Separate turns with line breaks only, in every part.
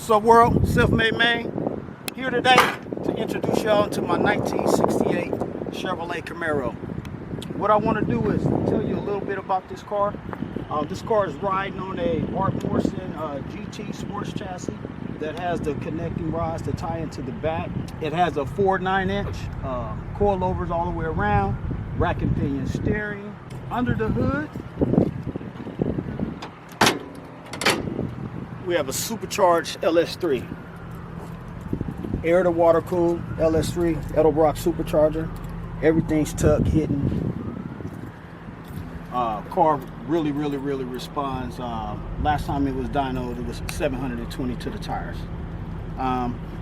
What's up, world? Self-made man here today to introduce y'all to my 1968 Chevrolet Camaro. What I want to do is tell you a little bit about this car. This car is riding on a Art Morrison GT sports chassis that has the connecting rods to tie into the back. It has a 9-inch coilovers all the way around, rack and pinion steering. Under the hood, we have a supercharged LS3, air to water cooled LS3 Edelbrock supercharger. Everything's tucked, hidden. Car really responds. Last time it was dynoed, it was 720 to the tires.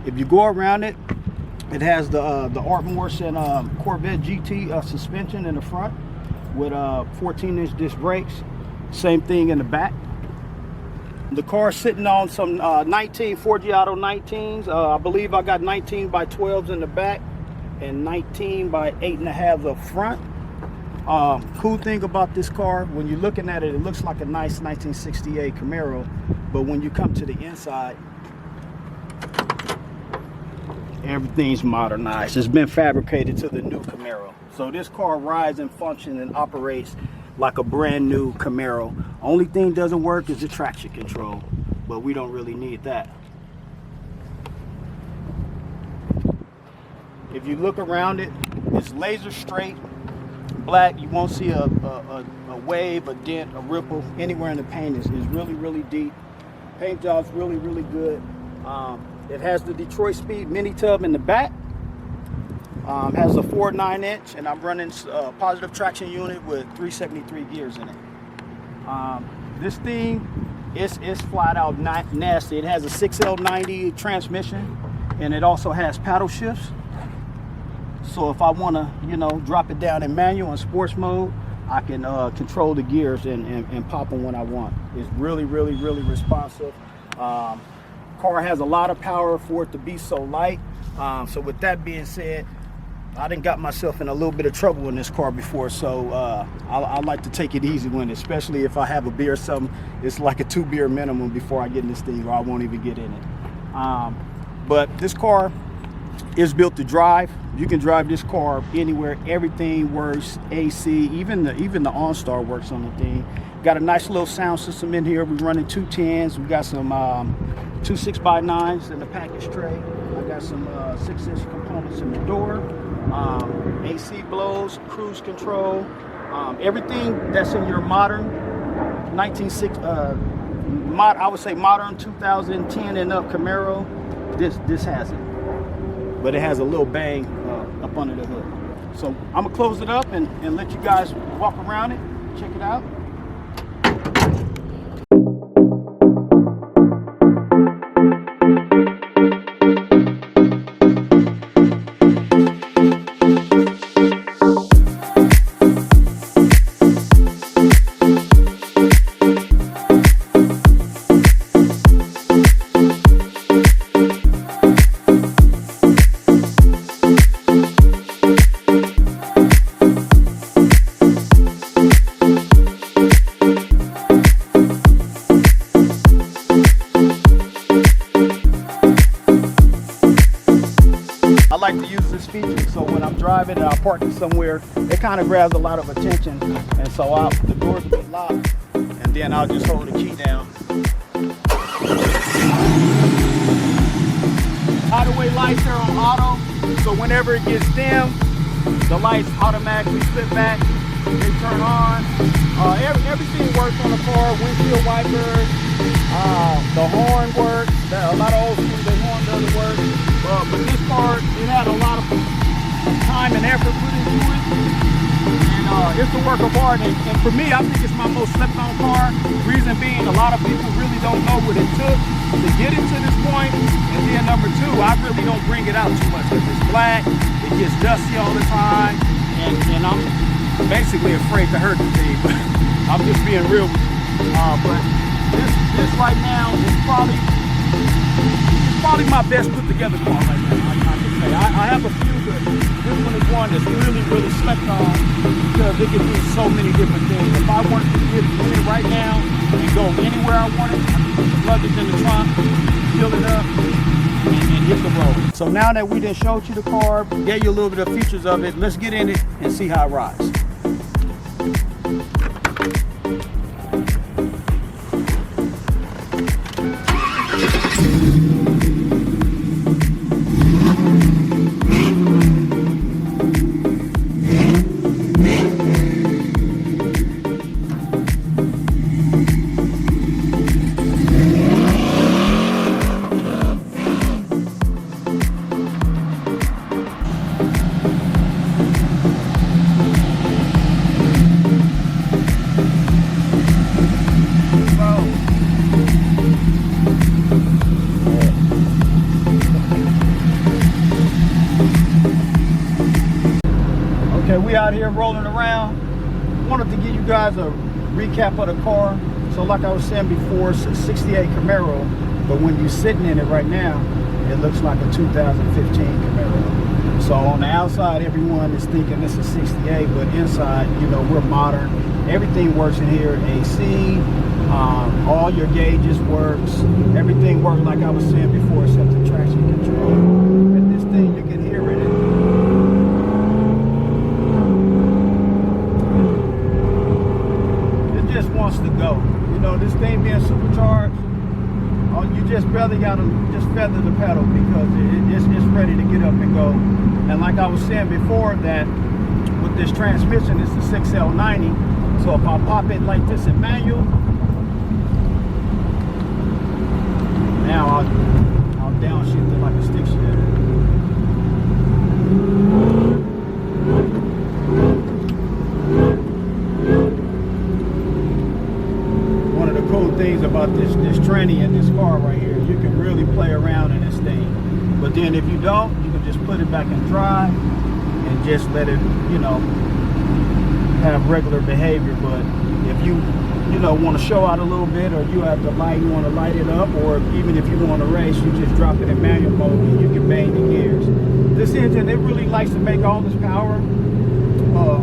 If you go around it, it has the Art Morrison Corvette GT suspension in the front with 14-inch disc brakes. Same thing in the back. The car's sitting on some 19 Forgiato 19s. I believe I got 19 by 12s in the back and 19 by 8.5 up front. Cool thing about this car, when you're looking at it, it looks like a nice 1968 Camaro, but when you come to the inside, everything's modernized. It's been fabricated to the new Camaro. So this car rides and functions and operates like a brand new Camaro. Only thing doesn't work is the traction control, but we don't really need that. If you look around it, it's laser straight black. You won't see a wave, a dent, a ripple anywhere in the paint. Is really deep. Paint job's really good. It has the Detroit Speed mini tub in the back. Has a 9-inch, and I'm running positive traction unit with 373 gears in it. This thing is flat out nasty. It has a 6L90 transmission, and it also has paddle shifts. So if I want to, drop it down in manual and sports mode, I can control the gears and pop them when I want. It's really responsive. Car has a lot of power for it to be so light. So with that being said, I done got myself in a little bit of trouble in this car before, so I like to take it easy when, especially if I have a beer or something. It's like a 2 beer minimum before I get in this thing, or I won't even get in it. But this car is built to drive. You can drive this car anywhere. Everything works. AC, even the OnStar works on the thing. Got a nice little sound system in here. We're running 2 10s. We got some 2 6x9s in the package tray. I got some 6-inch components in the door. AC blows, cruise control, everything that's in your modern I would say modern 2010 and up Camaro, this has it. But it has a little bang up under the hood. So I'm gonna close it up and let you guys walk around it, check it out. I like to use this feature, so when I'm driving and I'm parking somewhere, it kind of grabs a lot of attention, and so the doors will be locked, and then I'll just hold the key down. Hideaway lights are on auto, so whenever it gets dim, the lights automatically flip back, they turn on. Everything works on the car. Windshield wipers, the horn works. A lot of old school, the horn doesn't work. But this car, it had a lot of time and effort put into it, and it's a work of art. And for me, I think it's my most slept on car. Reason being, a lot of people really don't know what it took to get it to this point. And then number 2, I really don't bring it out too much because it's black, it gets dusty all the time, and I'm basically afraid to hurt the thing. But I'm just being real with you. But this right now is probably my best put together car right now. I can Okay, I have a few, but this one is one that's really slept on because it can do so many different things. If I wanted to get in it right now and go anywhere I wanted, I can put the luggage in the trunk, fill it up, and hit the road. So now that we done showed you the car, gave you a little bit of features of it, let's get in it and see how it rides. Okay, we out here rolling around. Wanted to give you guys a recap of the car. So like I was saying before, it's a 68 Camaro, but when you're sitting in it right now, it looks like a 2015 Camaro. So on the outside, everyone is thinking it's a 68, but inside, you know, we're modern. Everything works in here, AC, all your gauges works. Everything works like I was saying before, except the traction control. And this thing, you can hear it. Wants to go. You know, this thing being supercharged, you just barely gotta just feather the pedal because it's ready to get up and go. And like I was saying before, that with this transmission, it's the 6L90. So if I pop it like this in manual, now I'll downshift it like a stick shift. Things about this tranny in this car right here, you can really play around in this thing. But then if you don't, you can just put it back in drive and just let it, you know, have regular behavior. But if you know, want to show out a little bit, or you have the light, you want to light it up, or even if you want to race, you just drop it in manual mode and you can bang the gears. This engine, it really likes to make all this power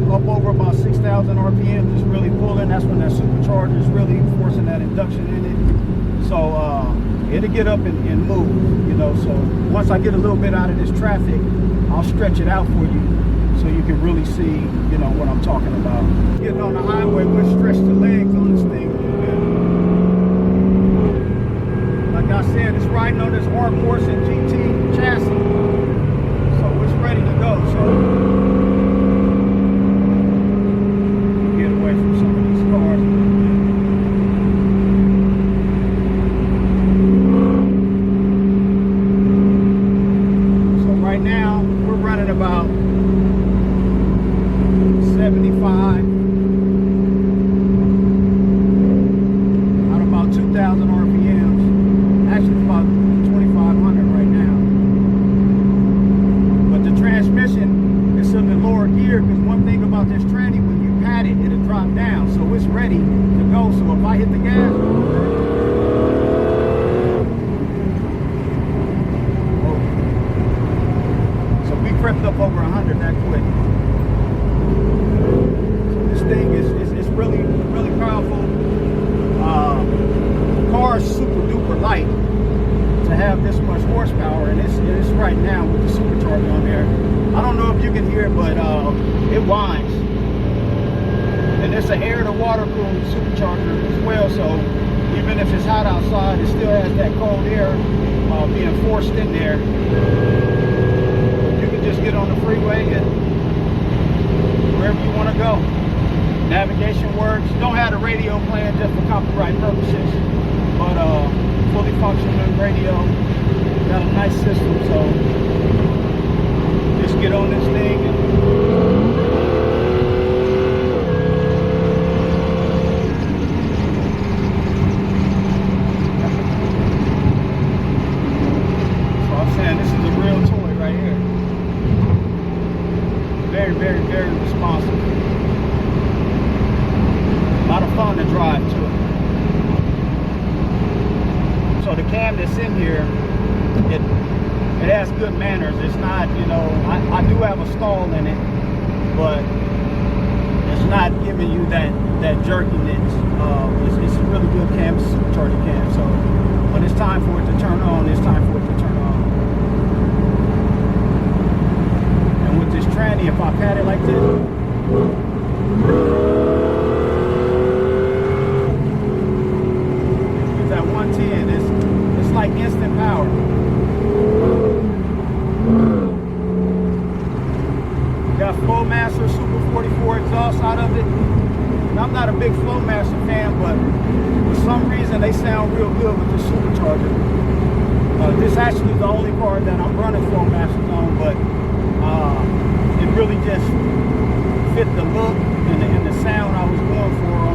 up over about 6,000 RPM, just really pulling. That's when that supercharger is really forcing that induction in it. So it'll get up and move, you know. So once I get a little bit out of this traffic, I'll stretch it out for you so you can really see, you know, what I'm talking about. Getting on the highway, we'll stretch the legs on this thing a little bit. Like I said, it's riding on this R-Force and GT chassis, so it's ready to go. So about 75 at about 2,000 RPMs. Actually about 2,500 right now. But the transmission is in the lower gear, because one thing about this tranny, when you pat it, it'll drop down. So it's ready to go. So if I hit the gas, crept up over 100 that quick. So this thing is really powerful. The car is super duper light to have this much horsepower, and it's right now with the supercharger on there. I don't know if you can hear it, but it whines. And it's an air to water cooled supercharger as well, so even if it's hot outside, it still has that cold air being forced in there. Just get on the freeway and wherever you want to go. Navigation works. Don't have the radio playing just for copyright purposes, but fully functioning radio. Got a nice system, so just get on this thing and very responsive. A lot of fun to drive too. So the cam that's in here, it has good manners. It's not, you know, I do have a stall in it, but it's not giving you that jerkiness. It's a really good cam, it's a supercharger cam. So when it's time for it to turn on, it's time for it to turn on. And with this tranny, if I pat it like this, it's at 110. It's like instant power. Got Flowmaster Super 44 exhaust out of it. And I'm not a big Flowmaster fan, but for some reason they sound real good with the supercharger. This actually is the only car that I'm running Flowmasters on, but it really just fit the look and the sound I was going for